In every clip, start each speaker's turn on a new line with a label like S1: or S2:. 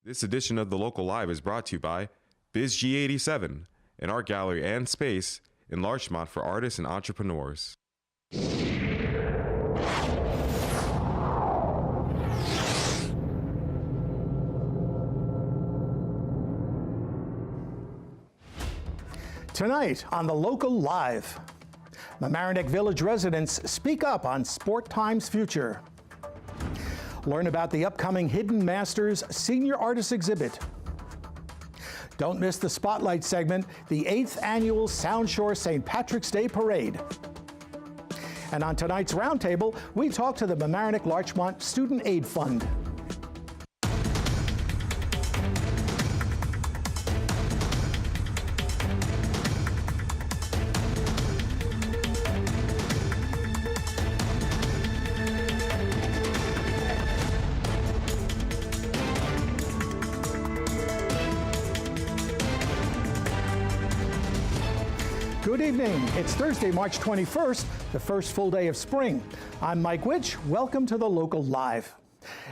S1: This edition of The Local Live is brought to you by BizG87, an art gallery and space in Larchmont for artists and entrepreneurs.
S2: Tonight on The Local Live, Mamaroneck Village residents speak up on Sport Time's future. Learn about the upcoming Hidden Masters Senior Artist Exhibit. Don't miss the Spotlight segment, the 8th Annual Sound Shore St. Patrick's Day Parade. And on tonight's Roundtable, we talk to the Mamaroneck-Larchmont Student Aid Fund. Good evening. It's Thursday, March 21st, the first full day of spring. I'm Mike Witch. Welcome to The Local Live.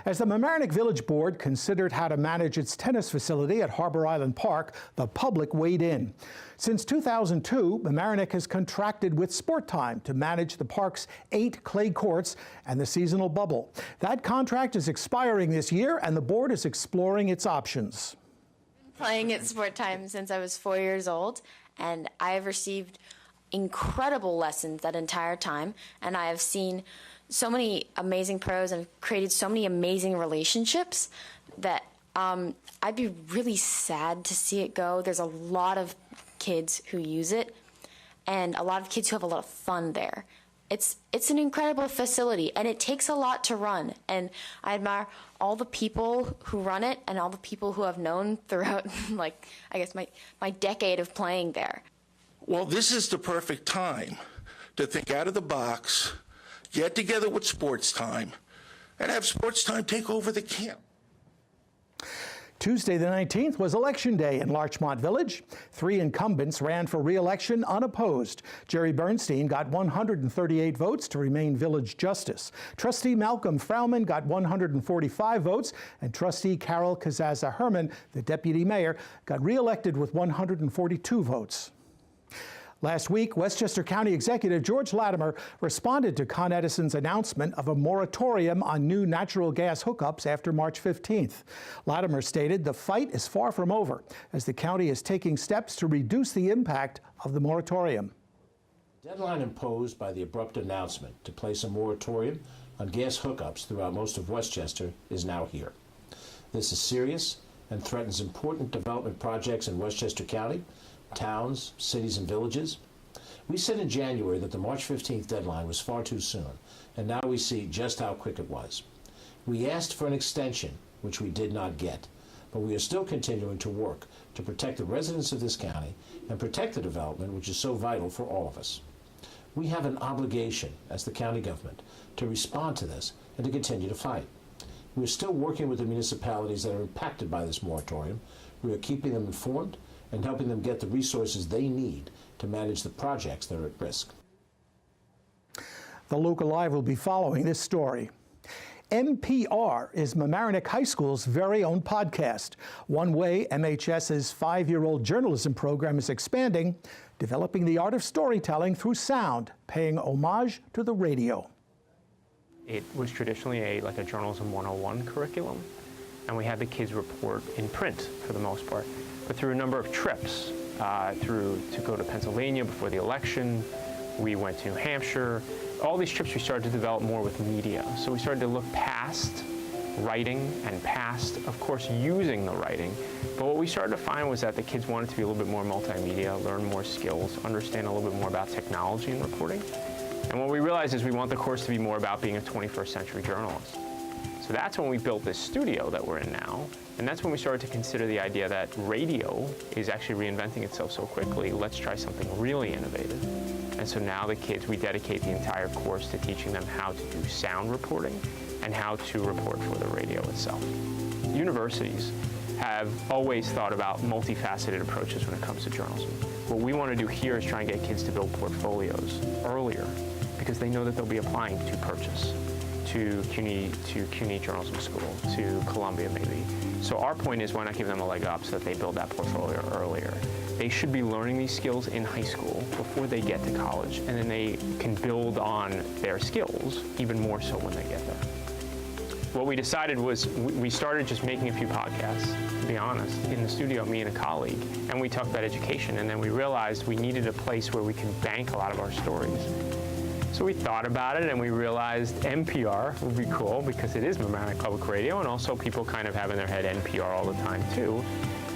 S2: As the Mamaroneck Village Board considered how to manage its tennis facility at Harbor Island Park, the public weighed in. Since 2002, Mamaroneck has contracted with Sport Time to manage the park's 8 clay courts and the seasonal bubble. That contract is expiring this year, and the board is exploring its options.
S3: Playing at Sport Time since I was 4 years old, and I have received incredible lessons that entire time, and I have seen so many amazing pros and created so many amazing relationships that I'd be really sad to see it go. There's a lot of kids who use it, and a lot of kids who have a lot of fun there. It's an incredible facility, and it takes a lot to run, and I admire all the people who run it and all the people who I've known throughout, like, I guess my decade of playing there.
S4: Well, this is the perfect time to think out of the box, get together with Sports Time, and have Sports Time take over the camp.
S2: Tuesday the 19th was Election Day in Larchmont Village. 3 incumbents ran for re-election unopposed. Jerry Bernstein got 138 votes to remain village justice. Trustee Malcolm Frauman got 145 votes, and Trustee Carol Kazaza Herman, the deputy mayor, got re-elected with 142 votes. Last week, Westchester County Executive George Latimer responded to Con Edison's announcement of a moratorium on new natural gas hookups after March 15th. Latimer stated the fight is far from over, as the county is taking steps to reduce the impact of the moratorium.
S5: The deadline imposed by the abrupt announcement to place a moratorium on gas hookups throughout most of Westchester is now here. This is serious and threatens important development projects in Westchester County, towns, cities, and villages. We said in January that the March 15th deadline was far too soon, and now we see just how quick it was. We asked for an extension, which we did not get, but we are still continuing to work to protect the residents of this county and protect the development, which is so vital for all of us. We have an obligation as the county government to respond to this and to continue to fight. We are still working with the municipalities that are impacted by this moratorium. We are keeping them informed and helping them get the resources they need to manage the projects that are at risk.
S2: The Local Live will be following this story. NPR is Mamaroneck High School's very own podcast. One way MHS's 5-year-old journalism program is expanding, developing the art of storytelling through sound, paying homage to the radio.
S6: It was traditionally like a journalism 101 curriculum, and we had the kids report in print for the most part. But through a number of trips, to go to Pennsylvania before the election, we went to New Hampshire. All these trips we started to develop more with media. So we started to look past writing and past, of course, using the writing. But what we started to find was that the kids wanted to be a little bit more multimedia, learn more skills, understand a little bit more about technology and reporting. And what we realized is we want the course to be more about being a 21st century journalist. So that's when we built this studio that we're in now. And that's when we started to consider the idea that radio is actually reinventing itself so quickly. Let's try something really innovative. And so now the kids, we dedicate the entire course to teaching them how to do sound reporting and how to report for the radio itself. Universities have always thought about multifaceted approaches when it comes to journalism. What we want to do here is try and get kids to build portfolios earlier, because they know that they'll be applying to purchase, to CUNY Journalism School, to Columbia maybe. So our point is, why not give them a leg up so that they build that portfolio earlier? They should be learning these skills in high school before they get to college, and then they can build on their skills even more so when they get there. What we decided was we started just making a few podcasts, to be honest, in the studio, me and a colleague, and we talked about education, and then we realized we needed a place where we can bank a lot of our stories. So we thought about it, and we realized NPR would be cool because it is Mamaroneck Public Radio, and also people kind of have in their head NPR all the time too.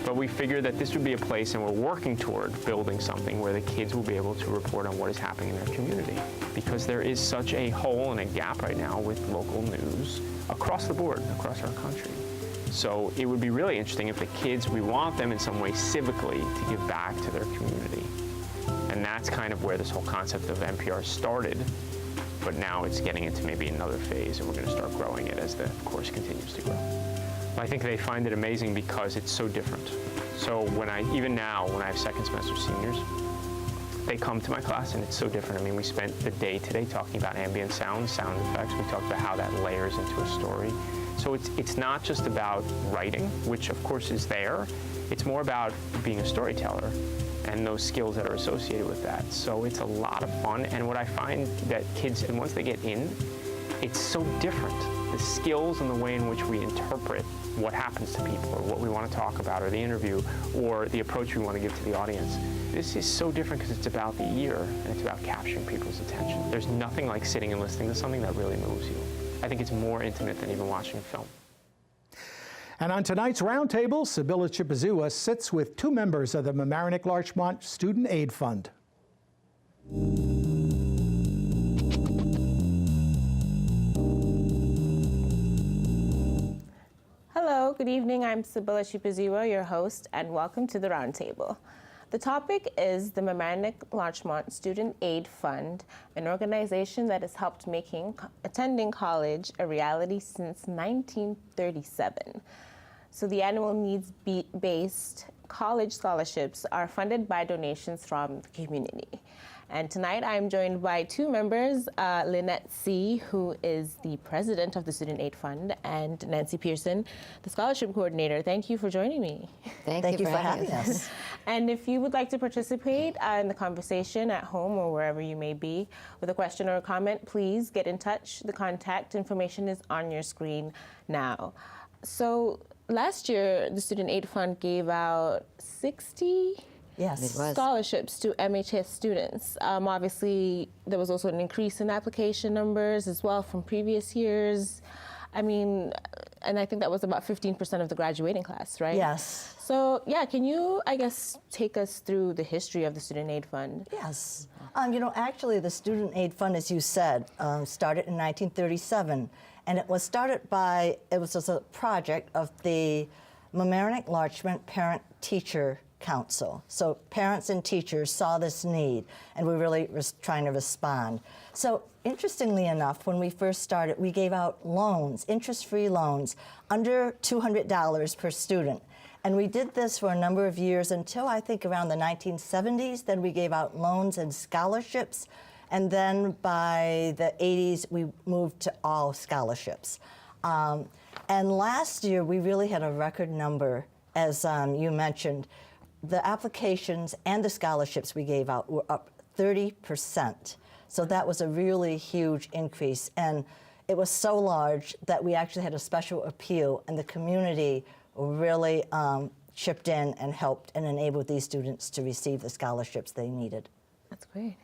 S6: But we figured that this would be a place, and we're working toward building something where the kids will be able to report on what is happening in their community. Because there is such a hole and a gap right now with local news across the board, across our country. So it would be really interesting if the kids, we want them in some way civically to give back to their community. And that's kind of where this whole concept of NPR started. But now it's getting into maybe another phase, and we're going to start growing it as the course continues to grow. I think they find it amazing because it's so different. So even now, when I have second semester seniors, they come to my class and it's so different. I mean, we spent the day today talking about ambient sound effects. We talked about how that layers into a story. So it's not just about writing, which of course is there. It's more about being a storyteller and those skills that are associated with that. So it's a lot of fun. And what I find that kids, and once they get in, it's so different. The skills and the way in which we interpret what happens to people or what we want to talk about or the interview or the approach we want to give to the audience. This is so different because it's about the ear and it's about capturing people's attention. There's nothing like sitting and listening to something that really moves you. I think it's more intimate than even watching a film.
S2: And on tonight's roundtable, Sibylla Chipazua sits with two members of the Mamaroneck-Larchmont Student Aid Fund.
S7: Hello, good evening. I'm Sibylla Chipazua, your host, and welcome to the Roundtable. The topic is the Mamaroneck-Larchmont Student Aid Fund, an organization that has helped making attending college a reality since 1937. So the annual needs-based college scholarships are funded by donations from the community. And tonight I'm joined by two members, Lynette C., who is the president of the Student Aid Fund, and Nancy Pearson, the scholarship coordinator. Thank you for joining me.
S8: Thank you for having us.
S7: And if you would like to participate in the conversation at home or wherever you may be with a question or a comment, please get in touch. The contact information is on your screen now. So last year, the Student Aid Fund gave out 60 scholarships to MHS students. Obviously, there was also an increase in application numbers as well from previous years. I mean, and I think that was about 15% of the graduating class, right?
S8: Yes.
S7: So, yeah, can you, I guess, take us through the history of the Student Aid Fund?
S8: Yes. Actually, the Student Aid Fund, as you said, started in 1937. And it was started by, it was just a project of the Mamaroneck-Larchmont Parent-Teacher Council. So parents and teachers saw this need, and we really was trying to respond. So interestingly enough, when we first started, we gave out loans, interest-free loans, under $200 per student. And we did this for a number of years until I think around the 1970s. Then we gave out loans and scholarships. And then by the 80s, we moved to all scholarships. And last year, we really had a record number, as you mentioned. The applications and the scholarships we gave out were up 30%. So that was a really huge increase. And it was so large that we actually had a special appeal, and the community really chipped in and helped and enabled these students to receive the scholarships they needed.
S7: That's great.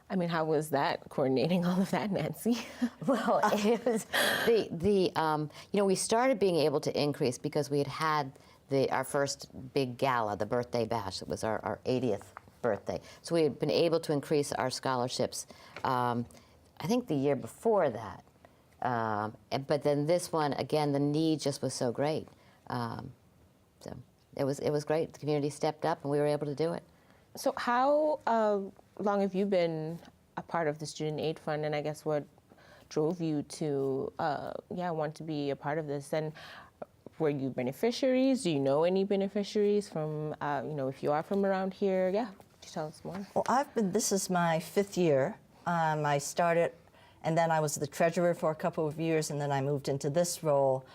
S7: I mean, how was that, coordinating all of that, Nancy?
S9: Well, it was we started being able to increase because we had our first big gala, the birthday bash. It was our 80th birthday. So we had been able to increase our scholarships, I think the year before that. But then this one, again, the need just was so great. So it was great. The community stepped up, and we were able to do it.
S7: So how long have you been a part of the Student Aid Fund, and I guess what drove you to want to be a part of this? And were you beneficiaries? Do you know any beneficiaries from, if you are from around here? Yeah, could you tell us more?
S8: Well, this is my 5th year. I started and then I was the treasurer for a couple of years, and then I moved into this role.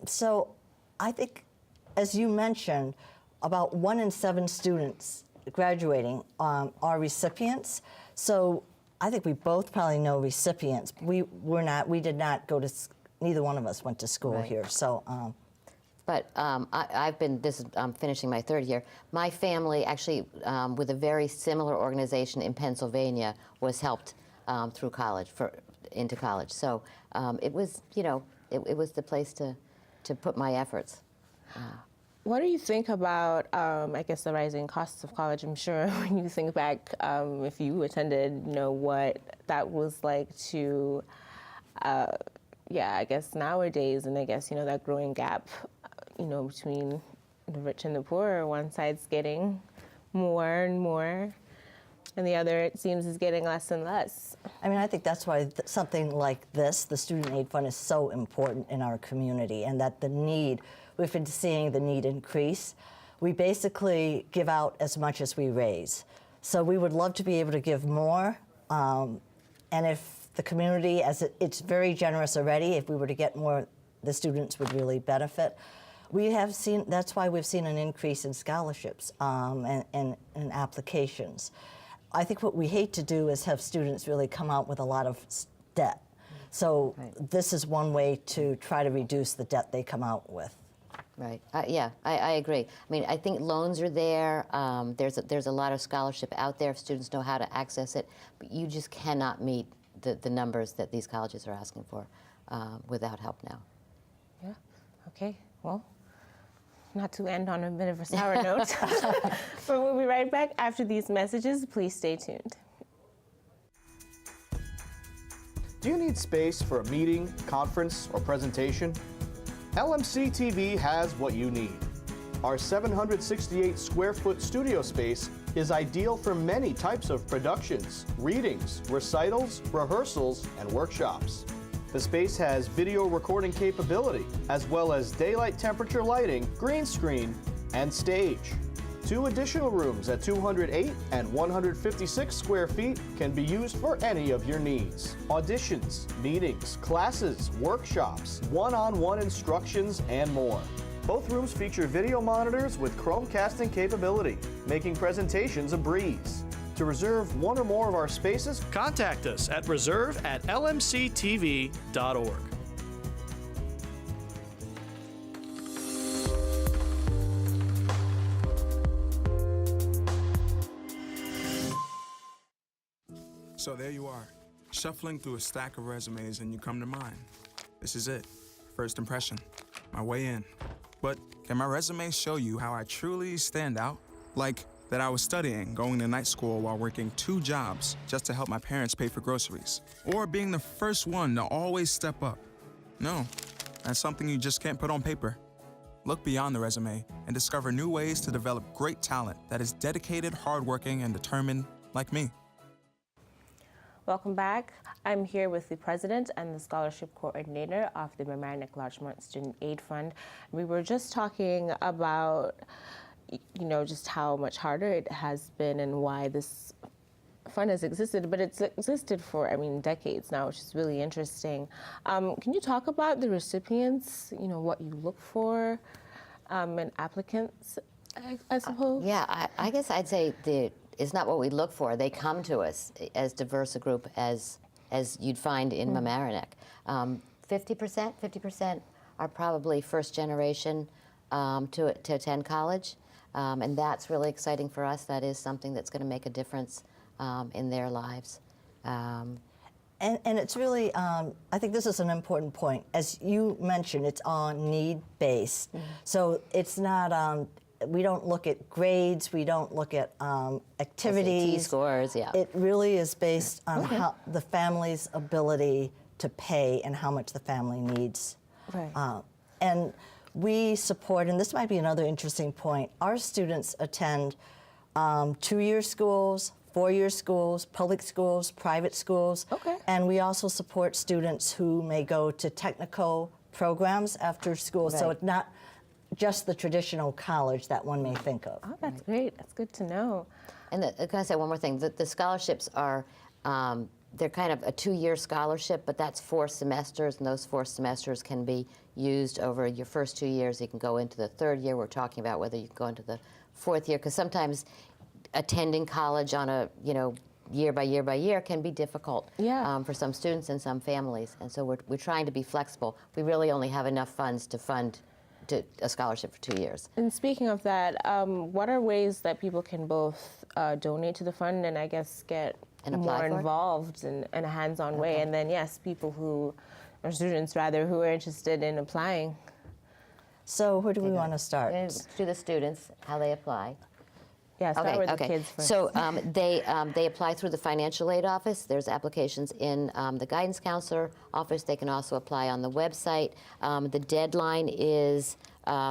S8: So I think, as you mentioned, about 1 in 7 students graduating are recipients. So I think we both probably know recipients. We did not go to, neither one of us went to school here. So.
S9: But I'm finishing my 3rd year. My family actually, with a very similar organization in Pennsylvania, was helped through college, into college. So it was, it was the place to put my efforts.
S7: What do you think about, I guess, the rising costs of college? I'm sure when you think back, if you attended, what that was like to, I guess nowadays, and I guess, that growing gap, between the rich and the poor. One side's getting more and more, and the other, it seems, is getting less and less.
S8: I mean, I think that's why something like this, the Student Aid Fund, is so important in our community, and that the need, we've been seeing the need increase. We basically give out as much as we raise. So we would love to be able to give more, and if the community, it's very generous already, if we were to get more, the students would really benefit. We have seen, that's why we've seen an increase in scholarships and applications. I think what we hate to do is have students really come out with a lot of debt. So this is one way to try to reduce the debt they come out with.
S9: Right. I agree. I mean, I think loans are there. There's a lot of scholarship out there if students know how to access it, but you just cannot meet the numbers that these colleges are asking for without help now.
S7: Yeah. Okay. Well, not to end on a bit of a sour note, but we'll be right back after these messages. Please stay tuned.
S10: Do you need space for a meeting, conference, or presentation? LMC TV has what you need. Our 768 square foot studio space is ideal for many types of productions, readings, recitals, rehearsals, and workshops. The space has video recording capability, as well as daylight temperature lighting, green screen, and stage. 2 additional rooms at 208 and 156 square feet can be used for any of your needs. Auditions, meetings, classes, workshops, one-on-one instructions, and more. Both rooms feature video monitors with Chromecasting capability, making presentations a breeze. To reserve one or more of our spaces,
S11: contact us at reserve@lmctv.org.
S12: So there you are, shuffling through a stack of resumes, and you come to mine. This is it, first impression, my way in. But can my resume show you how I truly stand out? Like that I was studying, going to night school while working 2 jobs just to help my parents pay for groceries. Or being the first one to always step up. No, that's something you just can't put on paper. Look beyond the resume and discover new ways to develop great talent that is dedicated, hardworking, and determined like me.
S7: Welcome back. I'm here with the president and the scholarship coordinator of the Mamaroneck-Larchmont Student Aid Fund. We were just talking about just how much harder it has been and why this fund has existed, but it's existed for, decades now, which is really interesting. Can you talk about the recipients, what you look for in applicants, I suppose?
S9: I guess I'd say it's not what we look for. They come to us as diverse a group as you'd find in Mamaroneck. 50% are probably first generation to attend college. And that's really exciting for us. That is something that's going to make a difference in their lives.
S8: And it's really, I think this is an important point. As you mentioned, it's on need-based. So it's not, we don't look at grades, we don't look at activities.
S9: SAT scores, yeah.
S8: It really is based on how the family's ability to pay and how much the family needs.
S7: Right.
S8: And we support, and this might be another interesting point, our students attend 2-year schools, 4-year schools, public schools, private schools.
S7: Okay.
S8: And we also support students who may go to technical programs after school.
S9: Right.
S8: So it's not just the traditional college that one may think of.
S7: Oh, that's great. That's good to know.
S9: And can I say one more thing? The scholarships are they're kind of a 2-year scholarship, but that's 4 semesters, and those 4 semesters can be used over your first 2 years. You can go into the 3rd year. We're talking about whether you can go into the 4th year, because sometimes attending college on a, year by year by year can be difficult for some students and some families. And so we're trying to be flexible. We really only have enough funds to fund a scholarship for 2 years.
S7: And speaking of that, what are ways that people can both donate to the fund and I guess get more involved in a hands-on way? And then, yes, people who, or students rather, who are interested in applying.
S8: So who do we want to start?
S9: To the students, how they apply.
S7: Yeah, start with the kids first.
S9: So they apply through the financial aid office. There's applications in the guidance counselor office. They can also apply on the website. The deadline is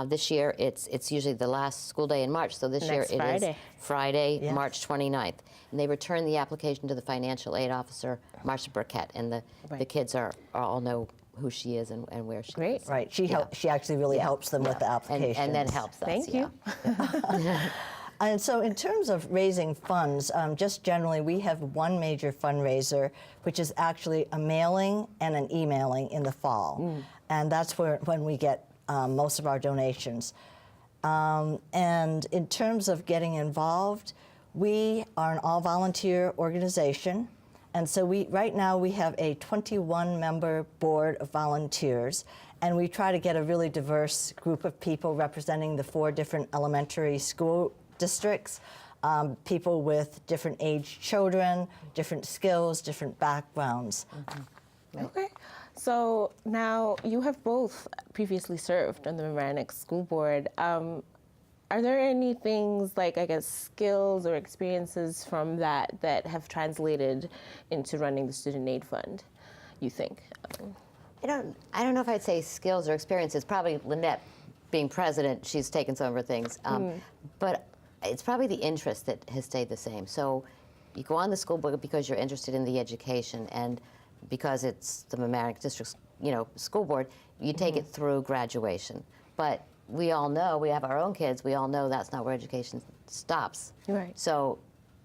S9: this year. It's usually the last school day in March. So this year it is Friday, March 29th. And they return the application to the financial aid officer, Marcia Burkett, and the kids all know who she is and where she is.
S8: Right. She actually really helps them with the application.
S9: And that helps us.
S7: Thank you.
S8: And so in terms of raising funds, just generally we have one major fundraiser, which is actually a mailing and an emailing in the fall. And that's when we get most of our donations. And in terms of getting involved, we are an all-volunteer organization. And so right now we have a 21-member board of volunteers. And we try to get a really diverse group of people representing the 4 different elementary school districts, people with different age children, different skills, different backgrounds.
S7: Okay. So now you have both previously served on the Mamaroneck School Board. Are there any things like, I guess, skills or experiences from that have translated into running the Student Aid Fund, you think?
S9: I don't know if I'd say skills or experiences. Probably Lynette, being president, she's taken some of her things. But it's probably the interest that has stayed the same. So you go on the school board because you're interested in the education, and because it's the Mamaroneck District, school board, you take it through graduation. But we all know, we have our own kids, we all know that's not where education stops.
S7: Right.
S9: So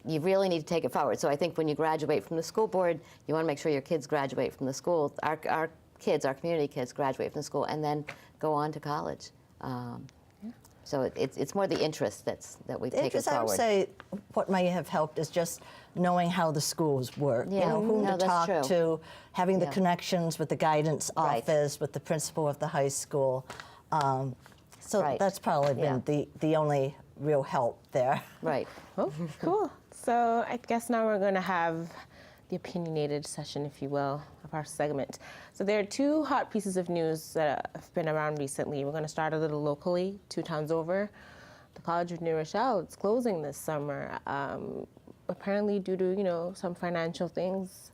S9: you really need to take it forward. So I think when you graduate from the school board, you want to make sure your kids graduate from the school. Our kids, our community kids, graduate from the school and then go on to college. So it's more the interest that we take it forward.
S8: I would say what may have helped is just knowing how the schools work, whom to talk to, having the connections with the guidance office, with the principal of the high school. So that's probably been the only real help there.
S9: Right.
S7: Oh, cool. So I guess now we're going to have the opinionated session, if you will, of our segment. So there are 2 hot pieces of news that have been around recently. We're going to start a little locally, 2 towns over. The College of New Rochelle, it's closing this summer, apparently due to, some financial things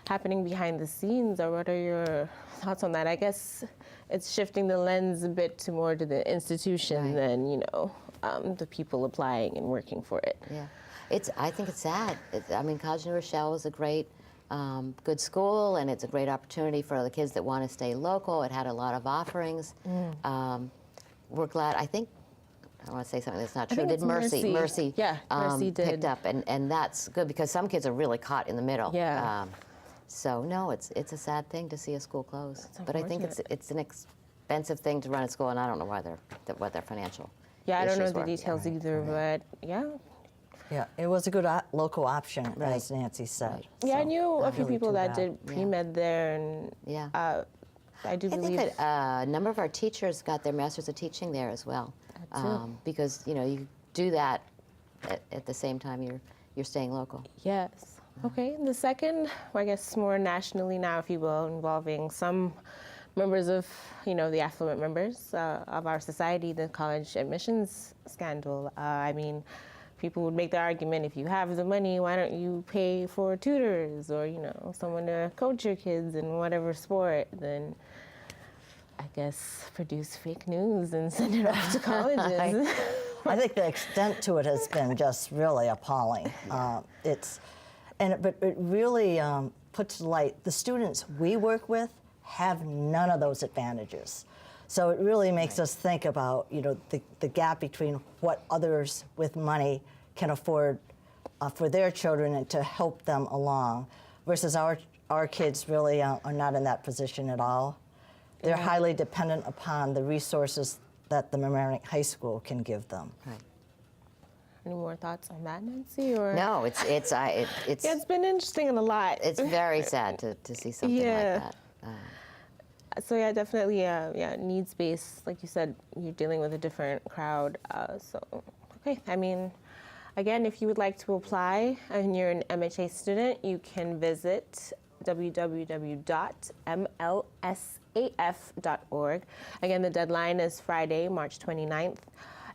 S7: happening behind the scenes. Or what are your thoughts on that? I guess it's shifting the lens a bit more to the institution than, the people applying and working for it.
S9: Yeah. I think it's sad. College of New Rochelle is a great, good school, and it's a great opportunity for the kids that want to stay local. It had a lot of offerings. We're glad. I want to say something that's not true. Did Mercy? Mercy
S7: did.
S9: Picked up, and that's good because some kids are really caught in the middle.
S7: Yeah.
S9: So no, it's a sad thing to see a school close. But I think it's an expensive thing to run a school, and I don't know what their financial.
S7: Yeah, I don't know
S9: issues
S7: the
S9: were.
S7: details either, but yeah.
S8: Yeah, it was a good local option, as Nancy said.
S7: Yeah,
S8: so
S7: I knew a few
S8: really
S7: people
S8: too
S7: that
S8: bad.
S7: did pre-med there, and I do believe.
S9: I think that a number of our teachers got their Masters of Teaching there as well, because you do that at the same time you're staying local.
S7: Yes. Okay. And the second, I guess more nationally now, if you will, involving some members of the affluent members of our society, the college admissions scandal. People would make the argument, if you have the money, why don't you pay for tutors or, someone to coach your kids in whatever sport, then I guess produce fake news and send it off to colleges.
S8: I think the extent to it has been just really appalling. But it really puts to light the students we work with have none of those advantages. So it really makes us think about, the gap between what others with money can afford for their children and to help them along. versus our kids really are not in that position at all. They're highly dependent upon the resources that the Mamaroneck High School can give them.
S9: Right.
S7: Any more thoughts on that, Nancy? Or
S9: No, it's
S7: yeah, it's been interesting and a lot.
S9: It's very sad to see something like that.
S7: So yeah, definitely, needs-based. Like you said, you're dealing with a different crowd. Okay, I mean, again, if you would like to apply and you're an MHA student, you can visit www.mlsaf.org. Again, the deadline is Friday, March 29th.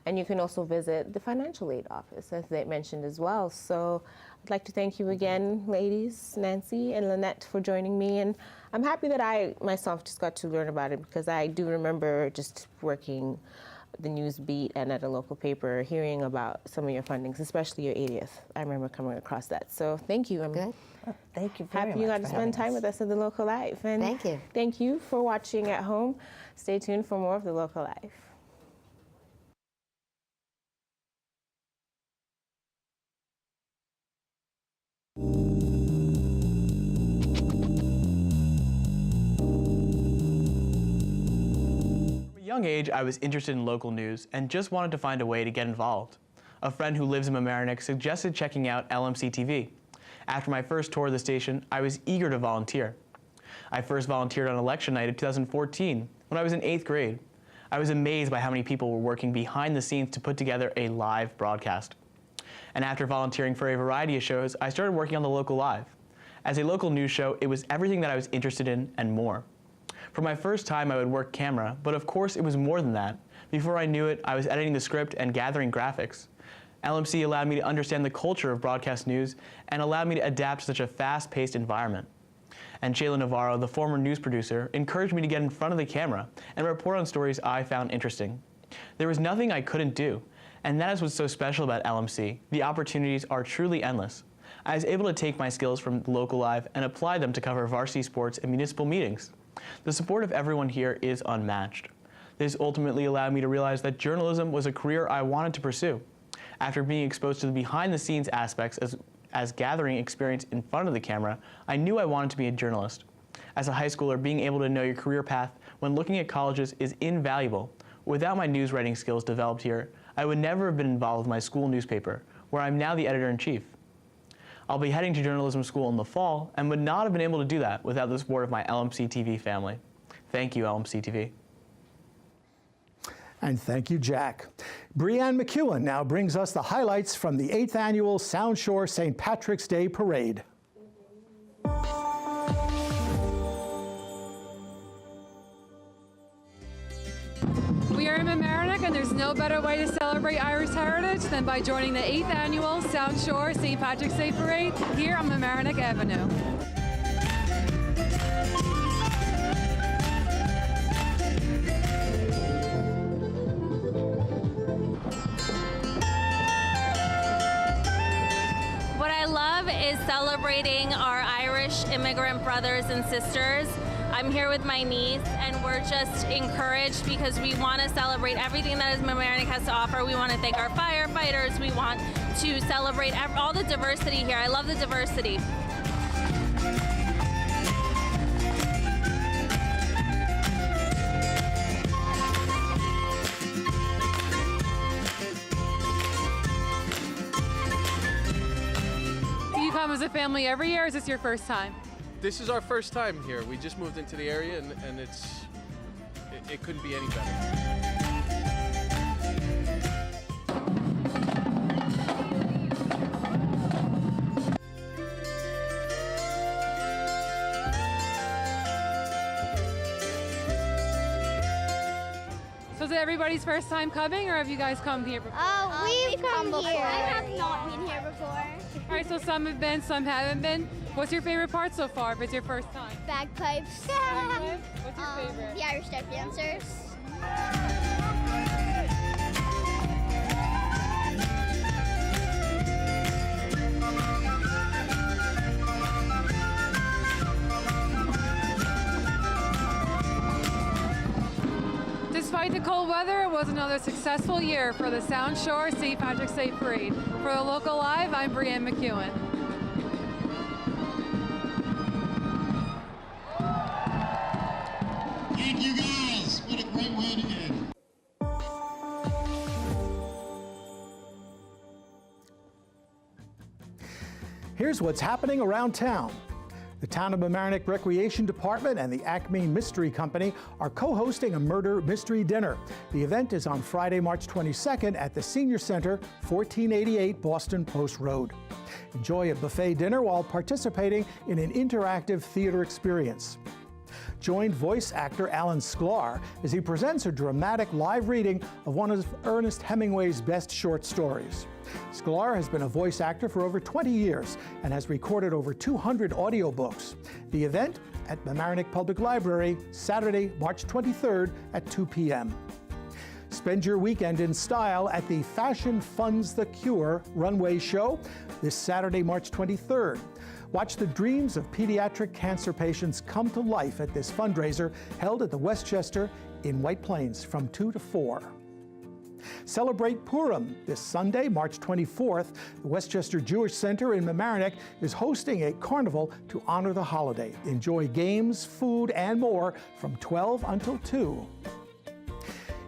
S7: And you can also visit the financial aid office, as they mentioned as well. So I'd like to thank you again, ladies, Nancy and Lynette, for joining me. And I'm happy that I myself just got to learn about it, because I do remember just working the news beat and at a local paper, hearing about some of your fundings, especially your 80th. I remember coming across that. So thank you. I'm
S9: Good.
S8: Thank you very much.
S7: happy you got to spend time with us at The Local Life. And
S9: Thank you.
S7: Thank you for watching at home. Stay tuned for more of The Local Life.
S11: From a young age, I was interested in local news and just wanted to find a way to get involved. A friend who lives in Mamaroneck suggested checking out LMC TV. After my first tour of the station, I was eager to volunteer. I first volunteered on election night of 2014 when I was in 8th grade. I was amazed by how many people were working behind the scenes to put together a live broadcast. And after volunteering for a variety of shows, I started working on The Local Live. As a local news show, it was everything that I was interested in and more. For my first time, I would work camera, but of course it was more than that. Before I knew it, I was editing the script and gathering graphics. LMC allowed me to understand the culture of broadcast news and allowed me to adapt to such a fast-paced environment. And Shayla Navarro, the former news producer, encouraged me to get in front of the camera and report on stories I found interesting. There was nothing I couldn't do, and that is what's so special about LMC. The opportunities are truly endless. I was able to take my skills from Local Live and apply them to cover varsity sports and municipal meetings. The support of everyone here is unmatched. This ultimately allowed me to realize that journalism was a career I wanted to pursue. After being exposed to the behind-the-scenes aspects as gathering experience in front of the camera, I knew I wanted to be a journalist. As a high schooler, being able to know your career path when looking at colleges is invaluable. Without my news writing skills developed here, I would never have been involved with my school newspaper, where I'm now the editor-in-chief. I'll be heading to journalism school in the fall and would not have been able to do that without the support of my LMC TV family. Thank you, LMC TV.
S2: And thank you, Jack. Breanne McEwen now brings us the highlights from the 8th Annual Sound Shore St. Patrick's Day Parade.
S13: We are in Mamaroneck, and there's no better way to celebrate Irish heritage than by joining the 8th Annual Sound Shore St. Patrick's Day Parade here on Mamaroneck Avenue.
S14: What I love is celebrating our Irish immigrant brothers and sisters. I'm here with my niece, and we're just encouraged because we want to celebrate everything that Mamaroneck has to offer. We want to thank our firefighters. We want to celebrate all the diversity here. I love the diversity.
S13: Do you come as a family every year, or is this your first time?
S15: This is our first time here. We just moved into the area, and it couldn't be any better.
S13: So is it everybody's first time coming, or have you guys come here before?
S16: We've come before. I have not been here before.
S13: All right, so some have been, some haven't been. What's your favorite part so far if it's your first time?
S16: Bagpipes.
S13: What's your favorite?
S16: The Irish step dancers.
S13: Despite the cold weather, it was another successful year for the Sound Shore St. Patrick's Day Parade. For the Local Live, I'm Breanne McEwen.
S2: Here's what's happening around town. The Town of Mamaroneck Recreation Department and the Acme Mystery Company are co-hosting a murder mystery dinner. The event is on Friday, March 22nd at the Senior Center, 1488 Boston Post Road. Enjoy a buffet dinner while participating in an interactive theater experience. Join voice actor Alan Sklar as he presents a dramatic live reading of one of Ernest Hemingway's best short stories. Sklar has been a voice actor for over 20 years and has recorded over 200 audiobooks. The event at Mamaroneck Public Library, Saturday, March 23rd at 2 p.m. Spend your weekend in style at the Fashion Funds the Cure runway show this Saturday, March 23rd. Watch the dreams of pediatric cancer patients come to life at this fundraiser held at the Westchester in White Plains from 2 to 4. Celebrate Purim this Sunday, March 24th. The Westchester Jewish Center in Mamaroneck is hosting a carnival to honor the holiday. Enjoy games, food, and more from 12 until 2.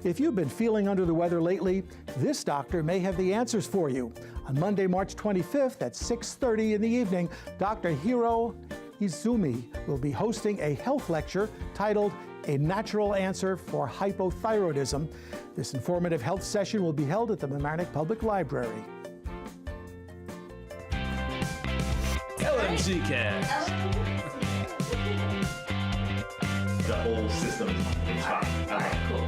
S2: If you've been feeling under the weather lately, this doctor may have the answers for you. On Monday, March 25th at 6:30 in the evening, Dr. Hiro Izumi will be hosting a health lecture titled A Natural Answer for Hypothyroidism. This informative health session will be held at the Mamaroneck Public Library.
S17: LMC Cast. The whole system is fine. All right, cool.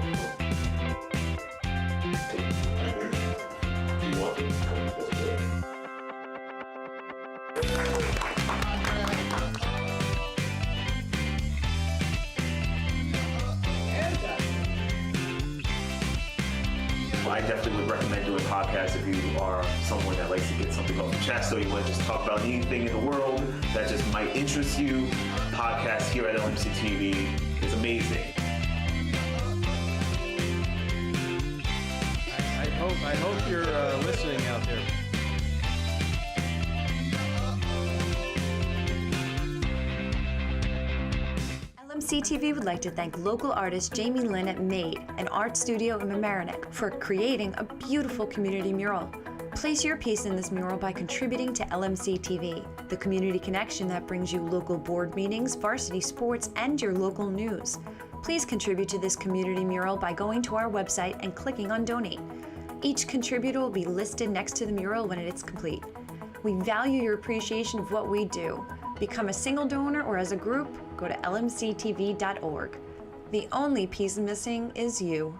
S17: I definitely would recommend doing podcasts if you are someone that likes to get something off the chest, or you want to just talk about anything in the world that just might interest you. Podcast here at LMC TV is amazing.
S15: I hope you're listening out there.
S18: LMC TV would like to thank local artist Jamie Lynn at Made, an art studio in Mamaroneck, for creating a beautiful community mural. Place your piece in this mural by contributing to LMC TV, the community connection that brings you local board meetings, varsity sports, and your local news. Please contribute to this community mural by going to our website and clicking on Donate. Each contributor will be listed next to the mural when it is complete. We value your appreciation of what we do. Become a single donor or as a group, go to lmctv.org. The only piece missing is you.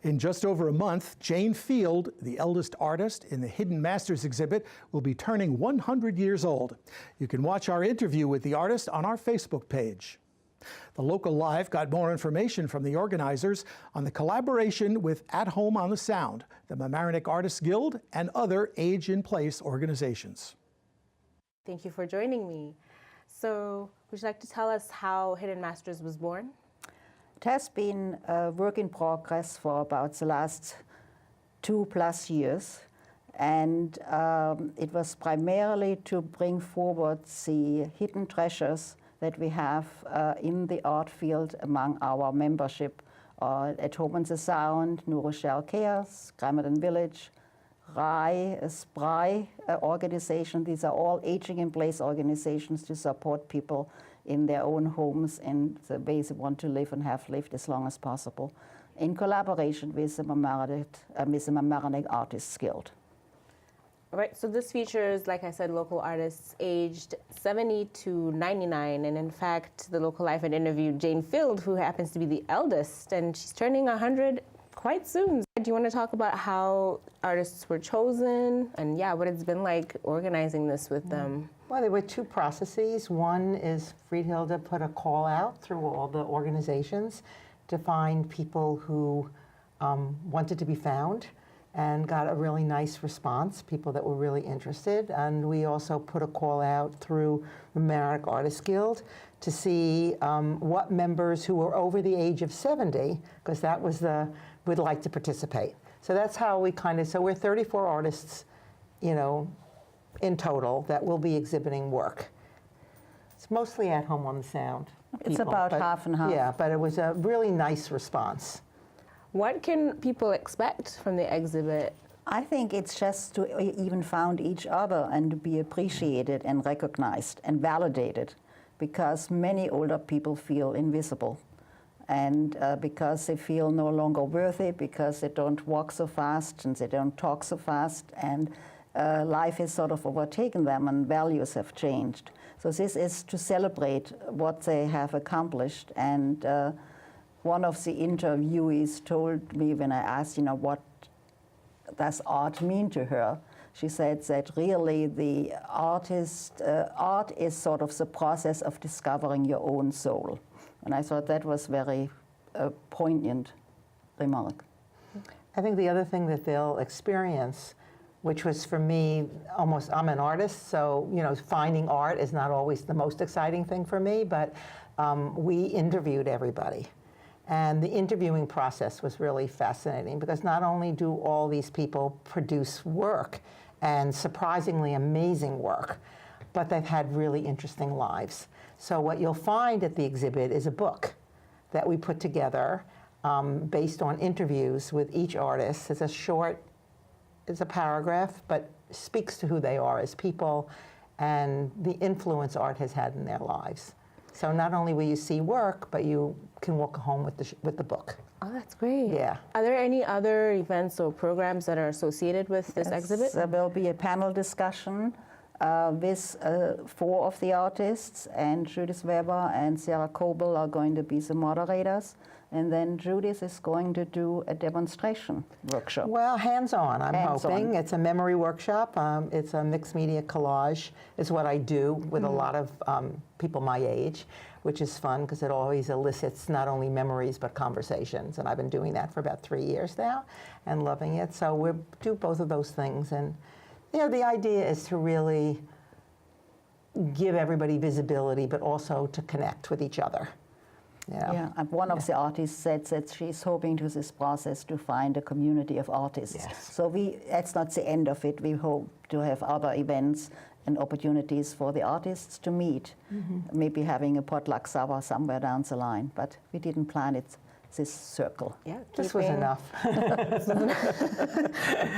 S2: In just over a month, Jane Field, the eldest artist in the Hidden Masters exhibit, will be turning 100 years old. You can watch our interview with the artist on our Facebook page. The Local Live got more information from the organizers on the collaboration with At Home on the Sound, the Mamaroneck Artists Guild, and other age-in-place organizations.
S7: Thank you for joining me. So, would you like to tell us how Hidden Masters was born?
S19: It has been a work in progress for about the last 2+ years. And it was primarily to bring forward the hidden treasures that we have in the art field among our membership at Home on the Sound, New Rochelle Cares, Gramerton Village, RAI, a SPRI organization. These are all aging-in-place organizations to support people in their own homes and the ways they want to live and have lived as long as possible, in collaboration with the Mamaroneck Artists Guild.
S7: All right, so this features, like I said, local artists aged 70 to 99. And in fact, the Local Life had interviewed Jane Field, who happens to be the eldest, and she's turning 100 quite soon. Do you want to talk about how artists were chosen and, yeah, what it's been like organizing this with them?
S20: Well, there were two processes. One is Friedhilde put a call out through all the organizations to find people who wanted to be found, and got a really nice response, people that were really interested. And we also put a call out through the Mamaroneck Artists Guild to see what members who were over the age of 70, because that was would like to participate. So that's how we so we're 34 artists, in total that will be exhibiting work. It's mostly At Home on the Sound.
S19: It's about half and half.
S20: Yeah, but it was a really nice response.
S7: What can people expect from the exhibit?
S19: I think it's just to even found each other and to be appreciated and recognized and validated, because many older people feel invisible. And because they feel no longer worthy, because they don't walk so fast and they don't talk so fast, and life has sort of overtaken them and values have changed. So this is to celebrate what they have accomplished. And one of the interviewees told me when I asked, what does art mean to her? She said that really the art is sort of the process of discovering your own soul. And I thought that was very poignant remark.
S20: I think the other thing that they'll experience, which was for me almost, I'm an artist, so finding art is not always the most exciting thing for me, but we interviewed everybody. And the interviewing process was really fascinating, because not only do all these people produce work, and surprisingly amazing work, but they've had really interesting lives. So what you'll find at the exhibit is a book that we put together based on interviews with each artist. It's a paragraph, but speaks to who they are as people and the influence art has had in their lives. So not only will you see work, but you can walk home with the book.
S7: Oh, that's great.
S20: Yeah.
S7: Are there any other events or programs that are associated with this exhibit?
S19: There will be a panel discussion with 4 of the artists, and Judith Weber and Sarah Kobel are going to be the moderators. And then Judith is going to do a demonstration workshop.
S20: Well, hands-on, I'm
S19: Hands-on.
S20: hoping. It's a memory workshop. It's a mixed media collage. It's what I do with a lot of people my age, which is fun because it always elicits not only memories but conversations. And I've been doing that for about 3 years now and loving it. So we'll do both of those things. And the idea is to really give everybody visibility, but also to connect with each other.
S19: Yeah, and one of the artists said that she's hoping to this process to find a community of artists.
S20: Yes.
S19: So that's not the end of it. We hope to have other events and opportunities for the artists to meet, maybe having a potluck supper somewhere down the line. But we didn't plan it this circle.
S20: Yeah, this was enough.
S7: All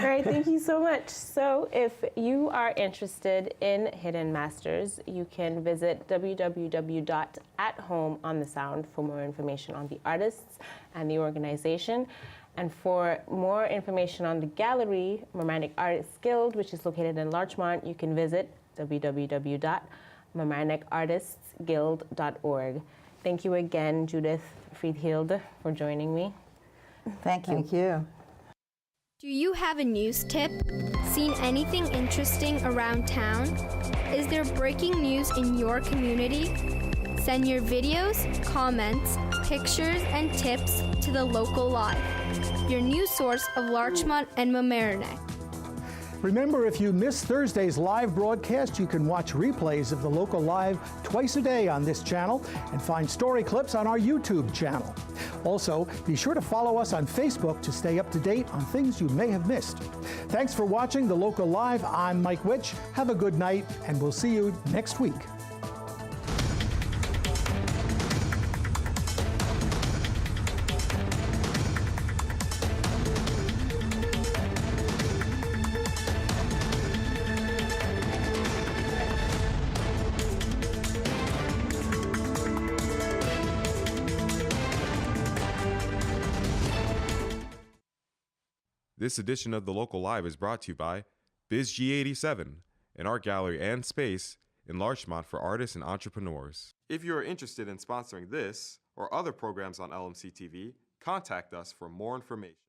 S7: right, thank you so much. So if you are interested in Hidden Masters, you can visit www.athomeonthesound for more information on the artists and the organization. And for more information on the gallery, Mamaroneck Artists Guild, which is located in Larchmont, you can visit www.mamaroneckartistsguild.org. Thank you again, Judith Friedhild, for joining me.
S19: Thank you.
S20: Thank you.
S16: Do you have a news tip? Seen anything interesting around town? Is there breaking news in your community? Send your videos, comments, pictures, and tips to the Local Live, your news source of Larchmont and Mamaroneck.
S2: Remember, if you missed Thursday's live broadcast, you can watch replays of the Local Live twice a day on this channel and find story clips on our YouTube channel. Also, be sure to follow us on Facebook to stay up to date on things you may have missed. Thanks for watching the Local Live. I'm Mike Witch. Have a good night, and we'll see you next week.
S1: This edition of The Local Live is brought to you by BizG87, an art gallery and space in Larchmont for artists and entrepreneurs. If you are interested in sponsoring this or other programs on LMC TV, contact us for more information.